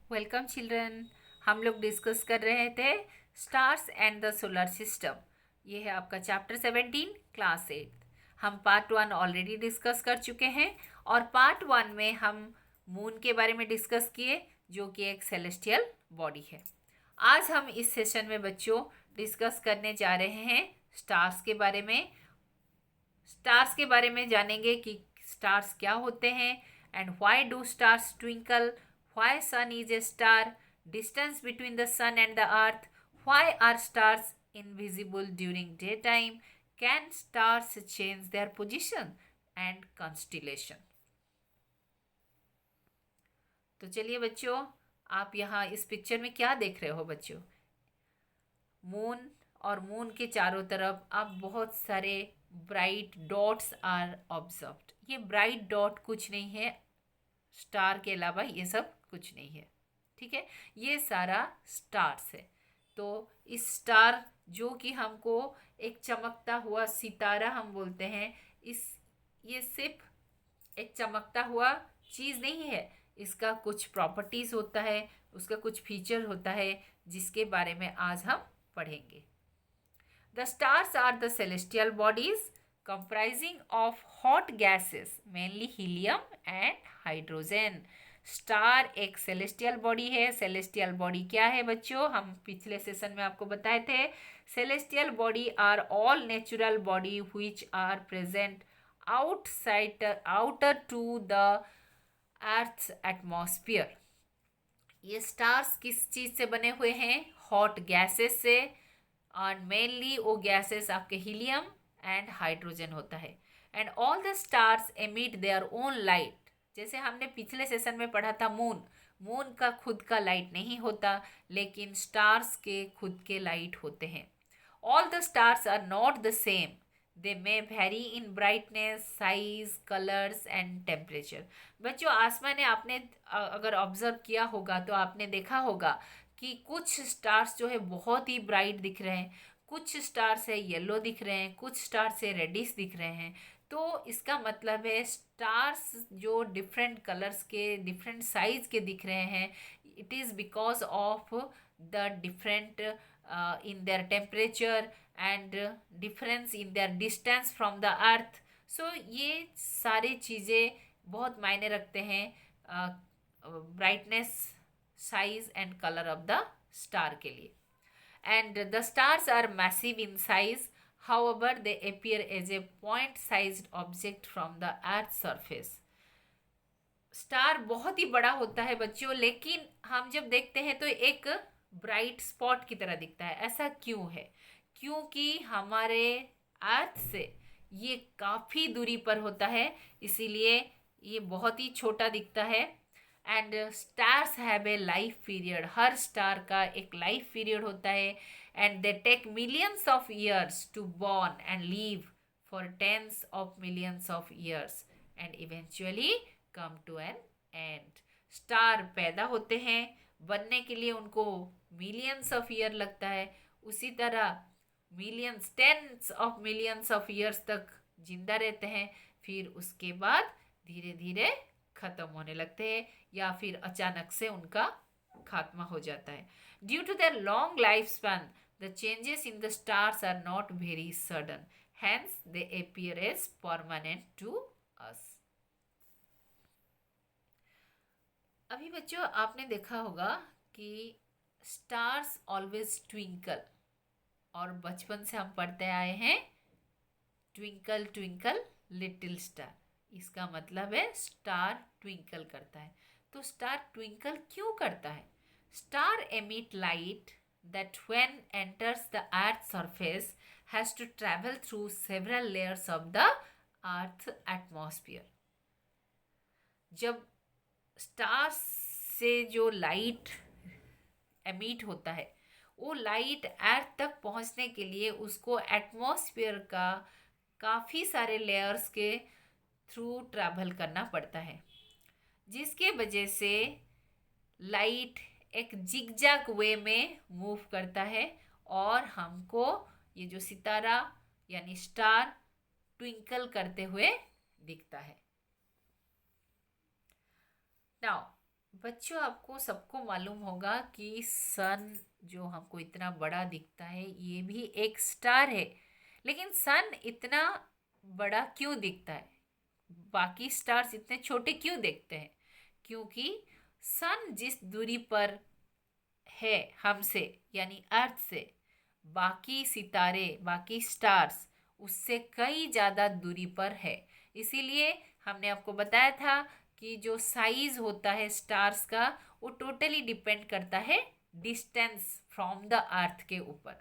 Welcome children. हम लोग discuss कर रहे थे stars and the solar system. ये है आपका चैप्टर 17 क्लास 8। हम पार्ट 1 ऑलरेडी डिस्कस कर चुके हैं और पार्ट 1 में हम मून के बारे में डिस्कस किए, जो कि एक सेलेस्टियल बॉडी है। आज हम इस सेशन में बच्चों डिस्कस करने जा रहे हैं स्टार्स के बारे में। स्टार्स के बारे में जानेंगे कि स्टार्स क्या होते हैं and why do stars twinkle, why sun is a star, distance between the sun and the earth, why are stars invisible during daytime, can stars change their position and constellation. तो चलिए बच्चों, आप यहाँ इस picture में क्या देख रहे हो बच्चों? मून, और मून के चारों तरफ आप बहुत सारे ब्राइट डॉट्स आर ऑब्जर्व्ड। ये ब्राइट डॉट कुछ नहीं है, स्टार के अलावा ये सब कुछ नहीं है, ठीक है। ये सारा स्टार्स है। तो इस स्टार, जो कि हमको एक चमकता हुआ सितारा हम बोलते हैं, ये सिर्फ एक चमकता हुआ चीज़ नहीं है। इसका कुछ प्रॉपर्टीज होता है, उसका कुछ फीचर होता है, जिसके बारे में आज हम पढ़ेंगे। The stars are the celestial bodies comprising of hot gases, mainly helium and hydrogen. Star एक सेलेस्टियल बॉडी है। सेलेस्टियल बॉडी क्या है बच्चों? हम पिछले सेशन में आपको बताए थे, celestial body are all natural body which are present outer to the earth atmosphere. ये स्टार्स किस चीज़ से बने हुए हैं? हॉट गैसेस से, और मेनली वो गैसेस आपके हीलियम एंड हाइड्रोजन होता है। And all the stars emit their own light. जैसे हमने पिछले सेशन में पढ़ा था, मून का खुद का लाइट नहीं होता, लेकिन स्टार्स के खुद के लाइट होते हैं। All the stars are not the same, they may vary in brightness, size, colours and temperature. बच्चों, आसमान में आपने अगर ऑब्जर्व किया होगा तो आपने देखा होगा कि कुछ स्टार्स जो है बहुत ही ब्राइट दिख रहे हैं, कुछ स्टार्स है येलो दिख रहे हैं, कुछ स्टार्स है रेडिश दिख रहे हैं। तो इसका मतलब है स्टार्स जो डिफरेंट कलर्स के, डिफरेंट साइज के दिख रहे हैं, it is because of the different in their temperature and difference in their distance from the earth. So ये सारी चीज़ें बहुत मायने रखते हैं brightness, size and colour of the star के लिए। And the stars are massive in size, however they appear as a point sized object from the earth surface. Star बहुत ही बड़ा होता है बच्चों, लेकिन हम जब देखते हैं तो एक ब्राइट स्पॉट की तरह दिखता है। ऐसा क्यों है? क्योंकि हमारे अर्थ से ये काफ़ी दूरी पर होता है, इसीलिए ये बहुत ही छोटा दिखता है। And stars have a life period, हर स्टार का एक लाइफ पीरियड होता है। And they take millions of years to born and live for tens of millions of years and eventually come to an end. Star पैदा होते हैं, बनने के लिए उनको मिलियंस ऑफ ईयर लगता है। उसी तरह millions, tens of millions of years तक जिंदा रहते हैं, फिर उसके बाद धीरे धीरे खत्म होने लगते हैं, या फिर अचानक से उनका खात्मा हो जाता है। Due to their long life span, the changes in the stars are not very sudden, hence they appear as permanent to us. अभी बच्चों, आपने देखा होगा कि स्टार्स ऑलवेज ट्विंकल, और बचपन से हम पढ़ते आए हैं ट्विंकल ट्विंकल लिटिल स्टार। इसका मतलब है स्टार ट्विंकल करता है। तो स्टार ट्विंकल क्यों करता है? Star emit light that when enters the earth's surface has to travel through several layers of the earth atmosphere. जब स्टार्स से जो लाइट एमिट होता है, वो लाइट अर्थ तक पहुंचने के लिए उसको एटमॉस्फेयर का काफ़ी सारे लेयर्स के थ्रू ट्रैवल करना पड़ता है, जिसके वजह से लाइट एक जिगजैग वे में मूव करता है और हमको ये जो सितारा यानी स्टार ट्विंकल करते हुए दिखता है। नाउ बच्चों आपको सबको मालूम होगा कि सन जो हमको इतना बड़ा दिखता है ये भी एक स्टार है। लेकिन सन इतना बड़ा क्यों दिखता है, बाकी स्टार्स इतने छोटे क्यों दिखते हैं? क्योंकि सन जिस दूरी पर है हमसे, यानी अर्थ से, बाकी सितारे, बाकी स्टार्स उससे कई ज़्यादा दूरी पर है। इसीलिए हमने आपको बताया था कि जो साइज होता है स्टार्स का वो टोटली डिपेंड करता है डिस्टेंस फ्रॉम द अर्थ के ऊपर।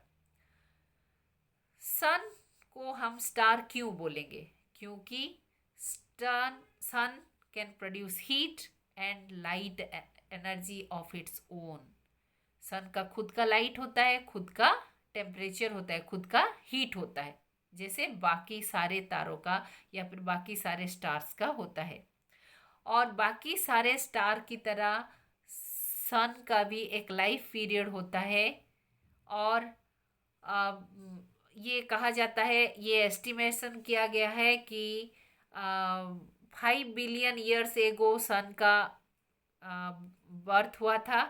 सन को हम स्टार क्यों बोलेंगे? क्योंकि sun can produce heat and light energy of its own. Sun का खुद का लाइट होता है, खुद का टेम्परेचर होता है, खुद का हीट होता है, जैसे बाकी सारे तारों का या फिर बाकी सारे स्टार्स का होता है। और बाकी सारे स्टार की तरह सन का भी एक लाइफ पीरियड होता है। और आ, ये कहा जाता है, ये एस्टिमेशन किया गया है कि 5 बिलियन ईयर्स एगो सन का बर्थ हुआ था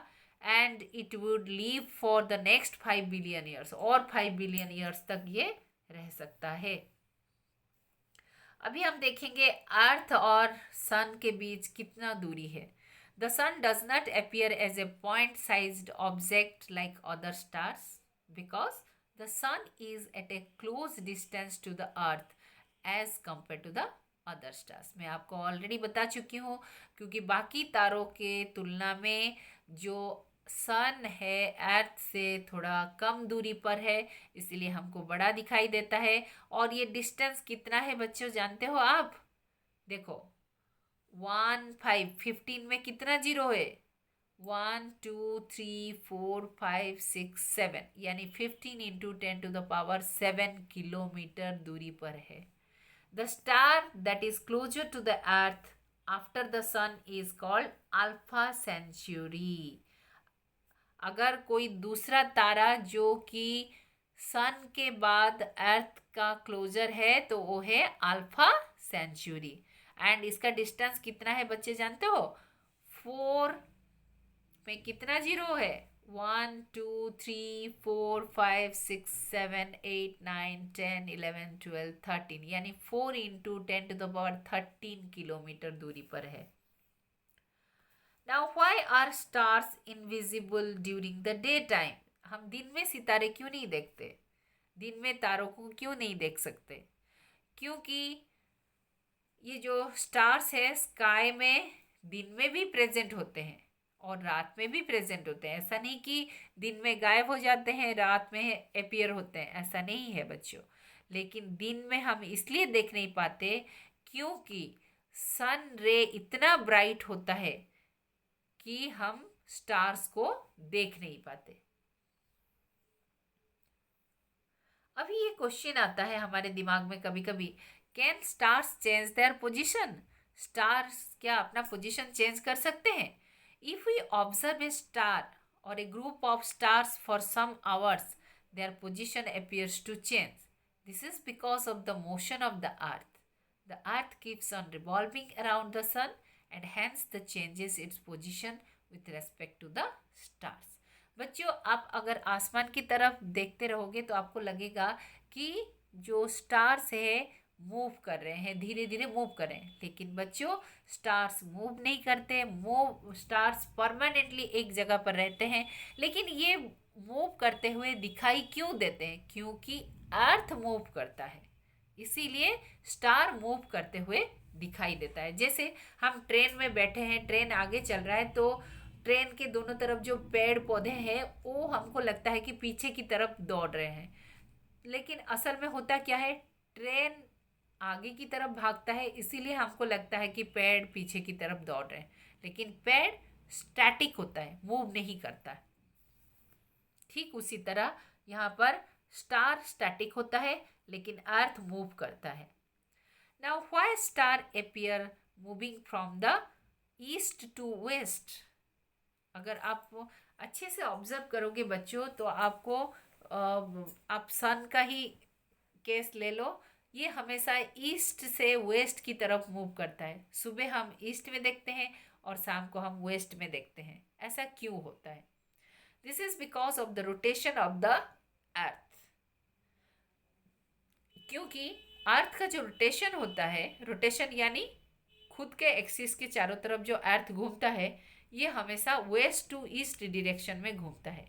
and it would leave for the next 5 billion years, और 5 बिलियन ईयर्स तक ये रह सकता है। अभी हम देखेंगे अर्थ और सन के बीच कितना दूरी है। The sun does not appear as a point sized object like other stars because the sun is at a close distance to the earth as compare to the other stars. मैं आपको ऑलरेडी बता चुकी हूँ, क्योंकि बाकी तारों के तुलना में जो सन है अर्थ से थोड़ा कम दूरी पर है, इसीलिए हमको बड़ा दिखाई देता है। और ये डिस्टेंस कितना है बच्चों, जानते हो आप? देखो 15 में कितना जीरो है? 1 2 3 4 5 6 7, यानी 15 × 10⁻⁷ किलोमीटर दूरी पर है। The star that is closer to the earth after the sun is called Alpha Centauri. अगर कोई दूसरा तारा जो कि सन के बाद अर्थ का क्लोजर है तो वो है अल्फा सेंचुरी। एंड इसका डिस्टेंस कितना है बच्चे जानते हो? 4 में कितना जीरो है? 1 2 3 4 5 6 7 8 9 10 11 12 13, यानी 4 × 10⁻13 किलोमीटर दूरी पर है। Now why are stars invisible during the daytime? हम दिन में सितारे क्यों नहीं देखते? दिन में तारों को क्यों नहीं देख सकते? क्योंकि ये जो स्टार्स है स्काई में दिन में भी प्रेजेंट होते हैं और रात में भी प्रेजेंट होते हैं। ऐसा नहीं कि दिन में गायब हो जाते हैं रात में अपीयर होते हैं, ऐसा नहीं है बच्चों। लेकिन दिन में हम इसलिए देख नहीं पाते क्योंकि सन रे इतना ब्राइट होता है कि हम स्टार्स को देख नहीं पाते। अभी ये क्वेश्चन आता है हमारे दिमाग में कभी कभी, can stars change their position? Stars क्या अपना पोजीशन चेंज कर सकते हैं? If we observe a star और a group of stars for some hours, their position appears to change. This is because of the motion of the earth. The earth keeps on revolving around the sun and hence the changes its position with respect to the stars. बच्चों आप अगर आसमान की तरफ देखते रहोगे तो आपको लगेगा कि जो स्टार्स है मूव कर रहे हैं, धीरे धीरे मूव कर रहे हैं। लेकिन बच्चों स्टार्स मूव नहीं करते, स्टार्स परमानेंटली एक जगह पर रहते हैं। लेकिन ये मूव करते हुए दिखाई क्यों देते हैं? क्योंकि अर्थ मूव करता है, इसीलिए स्टार मूव करते हुए दिखाई देता है। जैसे हम ट्रेन में बैठे हैं, ट्रेन आगे चल रहा है तो ट्रेन के दोनों तरफ जो पेड़ पौधे हैं वो हमको लगता है कि पीछे की तरफ दौड़ रहे हैं, लेकिन असल में होता क्या है, ट्रेन आगे की तरफ भागता है, इसीलिए हमको लगता है कि पेड़ पीछे की तरफ दौड़ रहे हैं। लेकिन पेड़ स्टैटिक होता है, मूव नहीं करता है। ठीक उसी तरह यहाँ पर स्टार स्टैटिक होता है लेकिन अर्थ मूव करता है। Now why star appear moving from the east to west? अगर आप अच्छे से ऑब्जर्व करोगे बच्चों तो आपको आप सन का ही केस ले लो, ये हमेशा ईस्ट से वेस्ट की तरफ मूव करता है। सुबह हम ईस्ट में देखते हैं और शाम को हम वेस्ट में देखते हैं। ऐसा क्यों होता है? This is because of the rotation of the earth. क्योंकि अर्थ का जो रोटेशन होता है, रोटेशन यानी खुद के एक्सिस के चारों तरफ जो अर्थ घूमता है, ये हमेशा वेस्ट टू ईस्ट डायरेक्शन में घूमता है।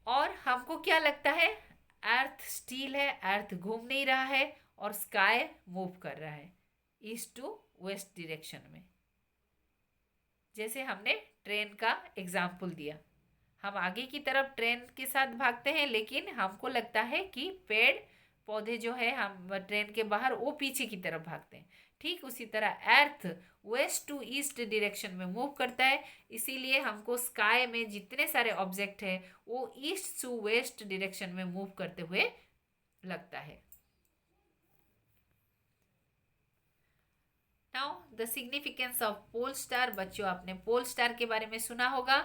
और हमको क्या लगता है? अर्थ स्टील है, अर्थ घूम नहीं रहा है और स्काई मूव कर रहा है ईस्ट टू वेस्ट डायरेक्शन में। जैसे हमने ट्रेन का एग्जाम्पल दिया, हम आगे की तरफ ट्रेन के साथ भागते हैं, लेकिन हमको लगता है कि पेड़ पौधे जो है हम ट्रेन के बाहर, वो पीछे की तरफ भागते हैं। ठीक उसी तरह अर्थ वेस्ट टू ईस्ट डायरेक्शन में मूव करता है, इसीलिए हमको स्काई में जितने सारे ऑब्जेक्ट है वो ईस्ट टू वेस्ट डायरेक्शन में मूव करते हुए लगता है। Now the significance of pole star. बच्चों, आपने पोल स्टार के बारे में सुना होगा।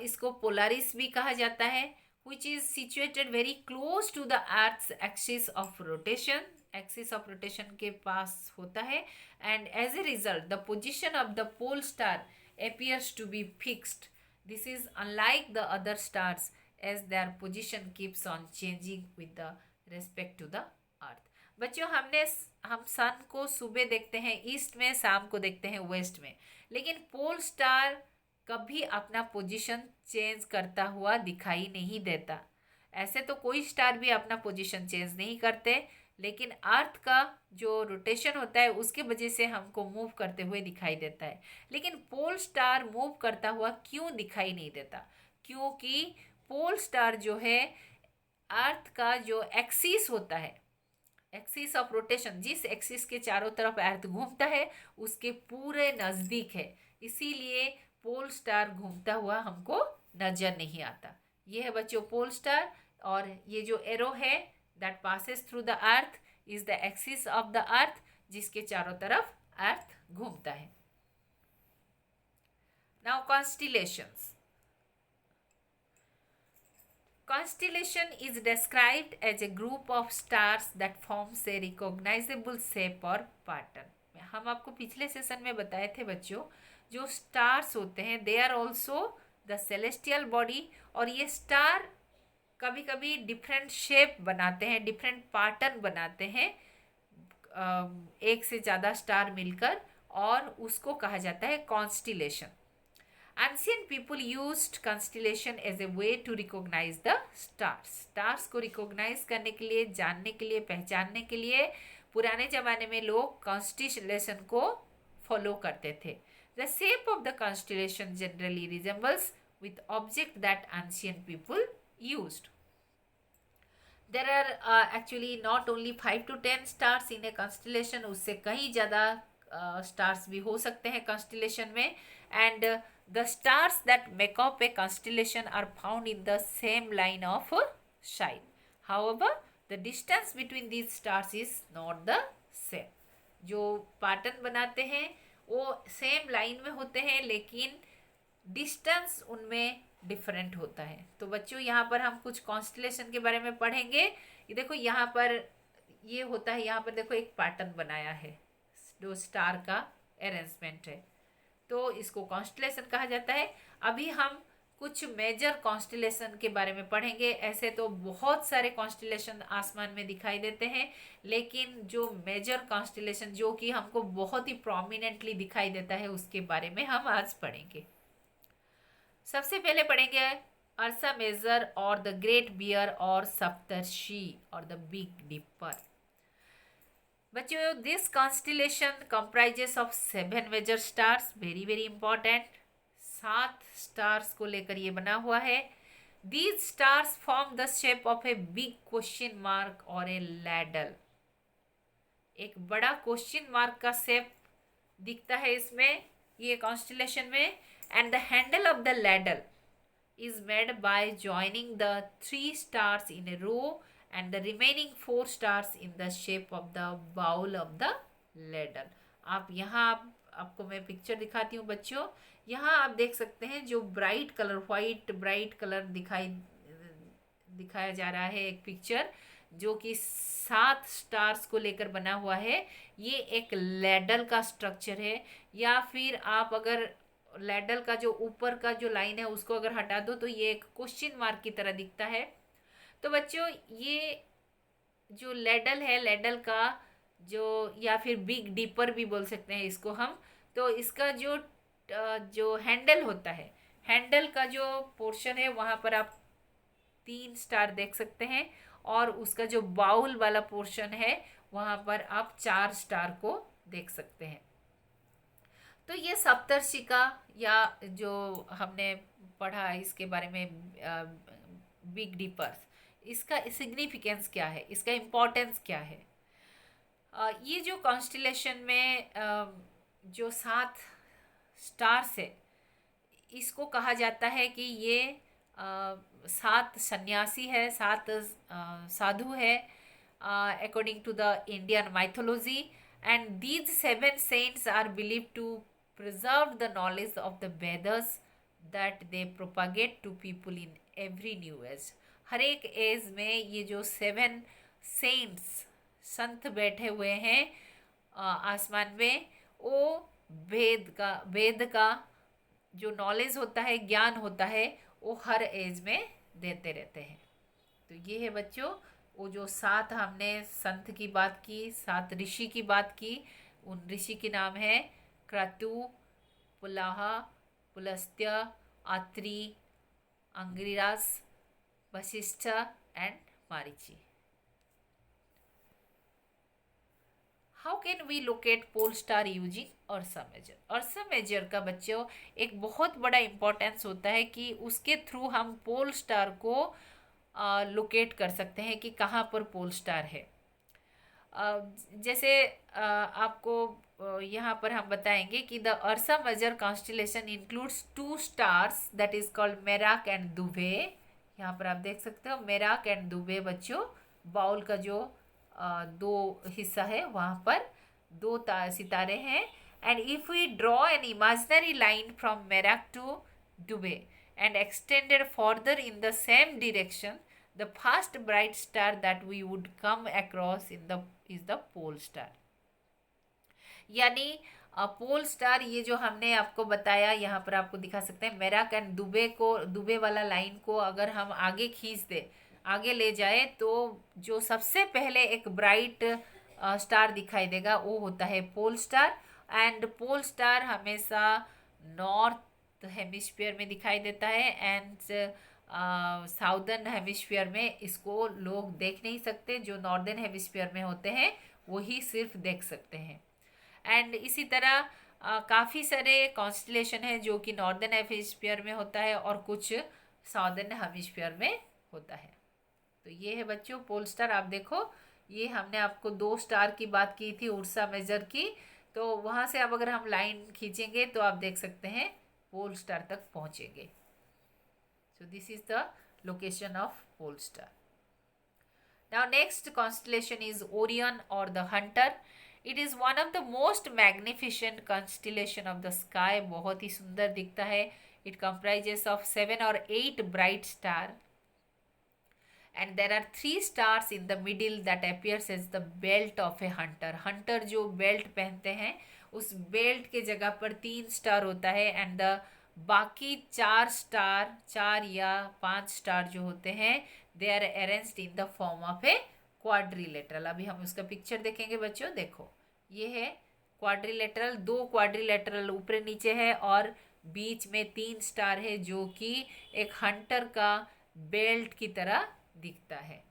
इसको पोलारिस भी कहा जाता है, which is situated very close to the Earth's axis of rotation. Axis of rotation के पास होता है, and as a result the position of the pole star appears to be fixed. This is unlike the other stars as their position keeps on changing with the respect to the earth. बच्चों, हम सन को सुबह देखते हैं east में, शाम को देखते हैं वेस्ट में, लेकिन पोल स्टार कभी अपना पोजीशन चेंज करता हुआ दिखाई नहीं देता। ऐसे तो कोई स्टार भी अपना पोजीशन चेंज नहीं करते, लेकिन अर्थ का जो रोटेशन होता है उसके वजह से हमको मूव करते हुए दिखाई देता है। लेकिन पोल स्टार मूव करता हुआ क्यों दिखाई नहीं देता? क्योंकि पोल स्टार जो है अर्थ का जो एक्सिस होता है, एक्सिस ऑफ रोटेशन, जिस एक्सिस के चारों तरफ अर्थ घूमता है उसके पूरे नज़दीक है, इसीलिए पोल स्टार घूमता हुआ हमको नजर नहीं आता। ये है बच्चों पोल स्टार, और ये जो एरो है that passes through the earth is the axis of the earth, जिसके चारों तरफ अर्थ घूमता है। Now constellations. Constellation is described as a group of stars that forms a recognizable shape or pattern. हम आपको पिछले सेशन में बताए थे बच्चों, जो स्टार्स होते हैं they are also the celestial body, और ये स्टार कभी कभी डिफरेंट शेप बनाते हैं, डिफरेंट पैटर्न बनाते हैं, एक से ज़्यादा स्टार मिलकर, और उसको कहा जाता है constellation. Ancient people used constellation as a way to recognize the stars. Stars को recognize करने के लिए, जानने के लिए, पहचानने के लिए पुराने ज़माने में लोग constellation को follow करते थे। The shape of the constellation generally resembles with object that ancient people used. There are actually not only 5 to 10 stars in a constellation, उससे कहीं ज़्यादा stars भी हो सकते हैं constellation में, and the stars that make up a constellation are found in the same line of sight. However, the distance between these stars is not the same. जो pattern बनाते हैं वो सेम लाइन में होते हैं, लेकिन डिस्टेंस उनमें डिफरेंट होता है। तो बच्चों, यहाँ पर हम कुछ कॉन्स्टलेशन के बारे में पढ़ेंगे। ये देखो यहाँ पर ये होता है, यहाँ पर देखो एक पैटर्न बनाया है, जो स्टार का अरेंजमेंट है, तो इसको कॉन्स्टलेशन कहा जाता है। अभी हम कुछ मेजर कॉन्स्टलेशन के बारे में पढ़ेंगे। ऐसे तो बहुत सारे कॉन्स्टलेशन आसमान में दिखाई देते हैं, लेकिन जो मेजर कॉन्स्टलेशन जो कि हमको बहुत ही प्रोमिनेंटली दिखाई देता है, उसके बारे में हम आज पढ़ेंगे। सबसे पहले पढ़ेंगे अर्सा मेजर और द ग्रेट बियर और सप्तर्षि और द बिग डिपर। बच्चों, this constellation comprises of 7 major stars, very very important. 7 stars को लेकर ये बना हुआ है। These stars form the shape of a big question mark और ए लैडल। एक बड़ा क्वेश्चन मार्क का शेप दिखता है इसमें, ये कॉन्स्टिलेशन में, and the handle of the ladle is made by joining the 3 stars in a row and the remaining 4 stars in the shape of the bowl of the ladle. आप यहाँ आपको मैं पिक्चर दिखाती हूँ बच्चों। यहाँ आप देख सकते हैं जो bright colour, white bright colour दिखाया जा रहा है एक पिक्चर। जो कि 7 स्टार्स को लेकर बना हुआ है, ये एक लैडल का स्ट्रक्चर है। या फिर आप अगर लैडल का जो ऊपर का जो लाइन है उसको अगर हटा दो तो ये एक क्वेश्चन मार्क की तरह दिखता है। तो बच्चों ये जो लैडल है, लैडल का जो, या फिर बिग डीपर भी बोल सकते हैं इसको हम, तो इसका जो हैंडल होता है, हैंडल का जो पोर्शन है वहाँ पर आप 3 स्टार देख सकते हैं, और उसका जो बाउल वाला पोर्शन है वहाँ पर आप 4 स्टार को देख सकते हैं। तो ये सप्तर्षिका, या जो हमने पढ़ा इसके बारे में, बिग डीपर्स, इसका सिग्निफिकेंस क्या है, इसका इम्पोर्टेंस क्या है। ये जो कॉन्स्टिलेशन में जो 7 स्टार्स है, इसको कहा जाता है कि ये 7 सन्यासी है, 7 साधु है, according to the Indian mythology, and these 7 saints are believed to preserve the knowledge of the Vedas that they propagate to people in every new age. हर एक एज में ये जो 7 सेंट्स, संत बैठे हुए हैं आसमान में, वो वेद का जो नॉलेज होता है, ज्ञान होता है, वो हर एज में देते रहते हैं। तो ये है बच्चों वो जो 7 हमने संत की बात की, 7 ऋषि की बात की। उन ऋषि के नाम है Kratu, Pulaha, Pulastya, Atri, Angiras, Vashishtha and Marichi. How can we locate pole star using Ursa Major? Ursa Major का बच्चों एक बहुत बड़ा इंपॉर्टेंस होता है कि उसके थ्रू हम पोल स्टार को लोकेट कर सकते हैं कि कहाँ पर पोल स्टार है। जैसे आपको यहाँ पर हम बताएंगे कि the Ursa Major constellation includes 2 stars that is called Merak and Dubhe. यहाँ पर आप देख सकते हो मेराक एंड दुबे बच्चों, बाउल का जो 2 हिस्सा है वहाँ पर 2 सितारे हैं। And if we draw an imaginary line from Merak to Dubhe and extended further in the same direction, the first bright star that we would come across is the pole star. यानी pole star, ये जो हमने आपको बताया, यहाँ पर आपको दिखा सकते हैं मेराक एंड दुबे वाला लाइन को अगर हम आगे खींच दे, आगे ले जाए, तो जो सबसे पहले एक ब्राइट स्टार दिखाई देगा वो होता है pole star. And pole star हमेशा नॉर्थ हेमिस्फीयर में दिखाई देता है, एंड साउदर्न हेमिस्फीयर में इसको लोग देख नहीं सकते। जो नॉर्दर्न हेमिस्फीयर में होते हैं वही सिर्फ देख सकते हैं। एंड इसी तरह काफ़ी सारे कॉन्स्टलेशन है जो कि नॉर्दर्न हेमिस्फीयर में होता है और कुछ साउदर्न हेमिस्फीयर में होता है। तो ये है बच्चों पोल स्टार। आप देखो, ये हमने आपको 2 स्टार की बात की थी उर्सा मेजर की, तो वहाँ से अब अगर हम लाइन खींचेंगे तो आप देख सकते हैं पोल स्टार तक पहुँचेंगे। So this is the location of pole star. Now next constellation is Orion और the hunter. It is one of the most magnificent constellation of the sky. बहुत ही सुंदर दिखता है। It comprises of 7 or 8 bright star, and there are 3 stars in the middle that appears as the belt of a hunter. hunter जो belt पहनते हैं, उस belt के जगह पर 3 स्टार होता है, एंड द बाकी 4 स्टार, 4 या 5 स्टार जो होते हैं, they are arranged in the form of a quadrilateral. अभी हम उसका पिक्चर देखेंगे बच्चों। देखो, ये है क्वाड्रिलेटरल, 2 क्वाड्रिलेटरल ऊपर नीचे है और बीच में 3 स्टार है जो कि एक हंटर का बेल्ट की तरह दिखता है।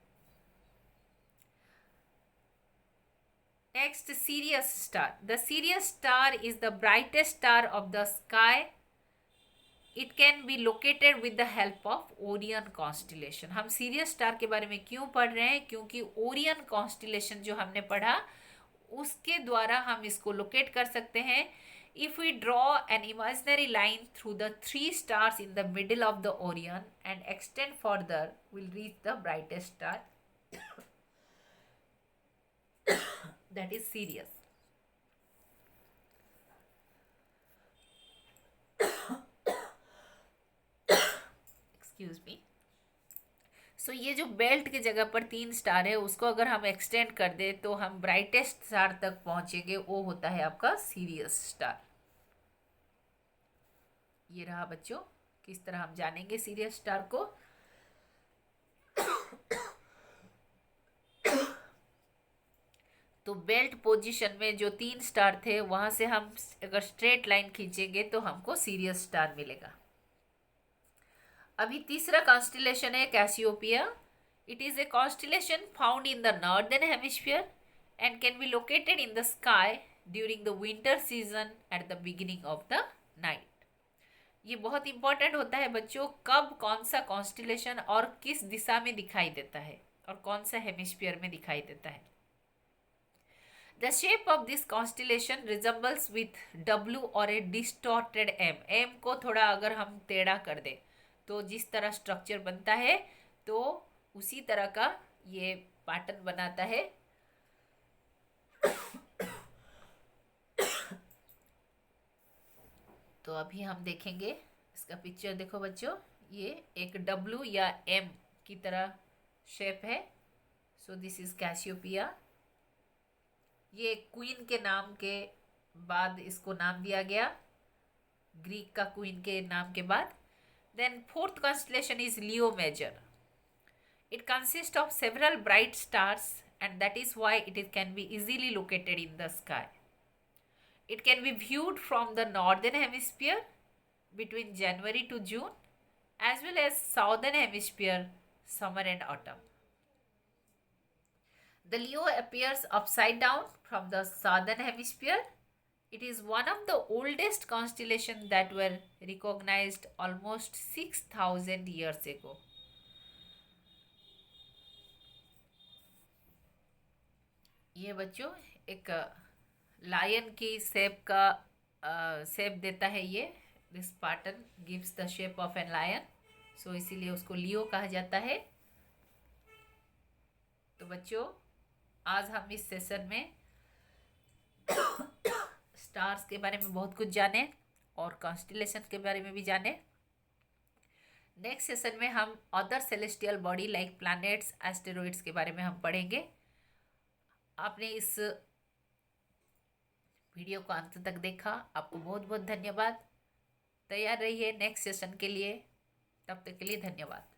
Next, serious star. The serious star is the brightest star of the sky. It can be located with the help of Orion constellation. हम सीरियस स्टार के बारे में क्यों पढ़ रहे हैं? क्योंकि ओरियन कॉन्स्टिलेशन जो हमने पढ़ा उसके द्वारा हम इसको लोकेट कर सकते हैं। If we draw an imaginary line through the 3 stars in the middle of the Orion and extend further, we'll reach the brightest star that is Sirius. Excuse me. सो ये जो बेल्ट की जगह पर 3 स्टार है उसको अगर हम एक्सटेंड कर दे तो हम ब्राइटेस्ट स्टार तक पहुंचेंगे, वो होता है आपका सीरियस स्टार। ये रहा बच्चों, किस तरह हम जानेंगे सीरियस स्टार को। तो बेल्ट पोजीशन में जो 3 स्टार थे वहां से हम अगर स्ट्रेट लाइन खींचेंगे तो हमको सीरियस स्टार मिलेगा। अभी तीसरा कॉन्स्टिलेशन है Cassiopeia. It is a constellation found in the northern hemisphere and can be located in the sky during the winter season at the beginning of the night. ये बहुत important होता है बच्चों, कब कौन सा कॉन्स्टिलेशन और किस दिशा में दिखाई देता है और कौन सा हेमिस्फीयर में दिखाई देता है। The shape of this constellation resembles with W or a distorted M. M को थोड़ा अगर हम टेढ़ा कर दें तो जिस तरह स्ट्रक्चर बनता है तो उसी तरह का ये पैटर्न बनाता है। तो अभी हम देखेंगे इसका पिक्चर। देखो बच्चों, ये एक W या M की तरह शेप है। सो दिस इज कैसियोपिया। ये क्वीन के नाम के बाद इसको नाम दिया गया, ग्रीक का क्वीन के नाम के बाद। Then fourth constellation is Leo major. It consist of several bright stars and that is why it can be easily located in the sky. It can be viewed from the northern hemisphere between January to June as well as southern hemisphere summer and autumn. The Leo appears upside down from the southern hemisphere. It is one of the oldest constellations that were recognized almost 6,000 years ago. ये बच्चों एक lion की shape का shape देता है ये। This pattern gives the shape of an lion, so इसीलिए उसको लियो कहा जाता है। तो बच्चों आज हम इस सेशन में स्टार्स के बारे में बहुत कुछ जाने और कॉन्स्टिलेशन के बारे में भी जाने। नेक्स्ट सेशन में हम other celestial body like planets, asteroids के बारे में हम पढ़ेंगे। आपने इस वीडियो को अंत तक देखा, आपको बहुत बहुत धन्यवाद। तैयार रहिए नेक्स्ट सेशन के लिए, तब तक के लिए धन्यवाद।